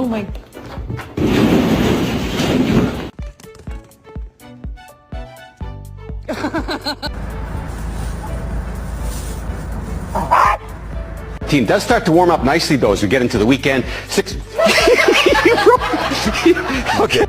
Oh my. Team does start to warm up nicely, though, as we get into the weekend. Okay.